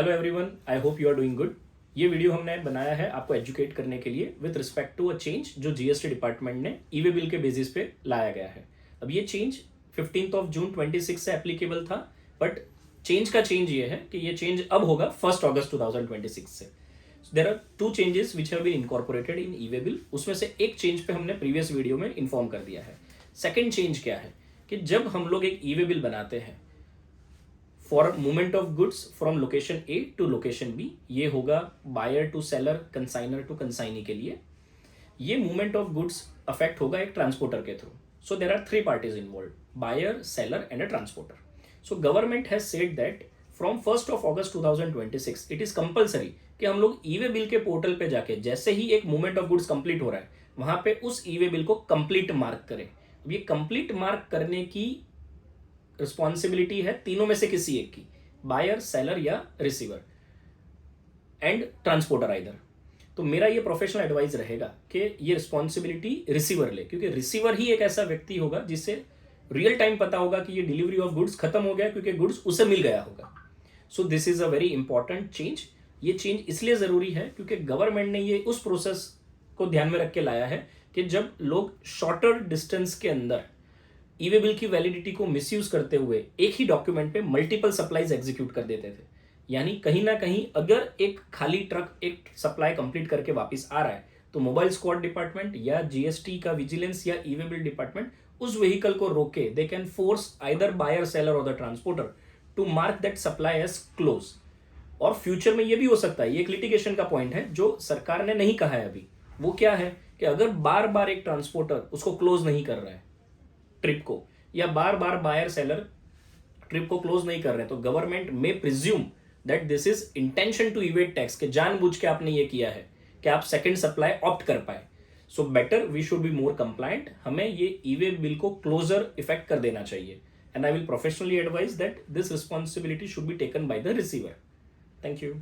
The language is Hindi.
Hello everyone, I hope you are doing good. ये वीडियो हमने बनाया है आपको एजुकेट करने के लिए with respect to a change जो जीएसटी डिपार्टमेंट ने ई वे बिल के बेसिस पे लाया गया है। अब ये चेंज 15 जून 26 से एप्लीकेबल था, बट चेंज का चेंज ये है कि ये चेंज अब होगा 1 अगस्त 2026 से। There are 2 changes which have been incorporated in E way bill. उसमें से एक चेंज पे हमने प्रीवियस वीडियो में इन्फॉर्म कर दिया है। सेकेंड चेंज क्या है कि जब हम लोग एक ई वे बिल बनाते हैं for movement of goods from location A to location B, ये होगा buyer to seller, consignor to consignee के लिए। ये मूवमेंट ऑफ गुड्स अफेक्ट होगा एक ट्रांसपोर्टर के थ्रू। So there are 3 parties involve, buyer, seller and a transporter. So government has said that फ्रॉम 1 अगस्त 2026 इट इज कंपल्सरी कि हम लोग ई वे बिल के पोर्टल पे जाके जैसे ही एक मूवमेंट ऑफ गुड्स कंप्लीट हो रहा है वहां पे उस ई वे बिल को कंप्लीट मार्क करें। अब ये कंप्लीट मार्क करने की रिस्पॉन्सिबिलिटी है तीनों में से किसी एक की, बायर, सेलर या रिसीवर एंड ट्रांसपोर्टर आइदर। तो मेरा ये प्रोफेशनल एडवाइस रहेगा कि ये रिस्पॉन्सिबिलिटी रिसीवर ले, क्योंकि रिसीवर ही एक ऐसा व्यक्ति होगा जिससे रियल टाइम पता होगा कि ये डिलीवरी ऑफ गुड्स खत्म हो गया क्योंकि गुड्स उसे मिल गया होगा। So this is a very important change. ये चेंज इसलिए जरूरी है क्योंकि गवर्नमेंट ने ये उस प्रोसेस को ध्यान में रख के लाया है कि जब लोग शॉर्टर डिस्टेंस के अंदर ई वे बिल की वैलिडिटी को मिसयूज करते हुए एक ही डॉक्यूमेंट पे मल्टीपल सप्लाईज एग्जीक्यूट कर देते थे, यानी कहीं ना कहीं अगर एक खाली ट्रक एक सप्लाई कंप्लीट करके वापस आ रहा है तो मोबाइल स्क्वाड डिपार्टमेंट या जीएसटी का विजिलेंस या ई वे बिल डिपार्टमेंट उस व्हीकल को रोके दे can force either buyer, seller और the transporter to mark that supply as close. और फ्यूचर में ये भी हो सकता है, ये एक लिटिगेशन का पॉइंट है जो सरकार ने नहीं कहा है अभी। वो क्या है कि अगर बार बार एक ट्रांसपोर्टर उसको क्लोज नहीं कर रहा है ट्रिप को, या बार बार बायर सेलर ट्रिप को क्लोज नहीं कर रहे हैं, तो गवर्नमेंट में presume that this is intention to evade tax, के जानबूझ के आपने ये किया है कि आप सेकंड सप्लाई ऑप्ट कर पाए। So better we should be more compliant, हमें ये ई वे बिल को क्लोजर इफेक्ट कर देना चाहिए। And I will professionally advise that this responsibility should be taken by the receiver. Thank you.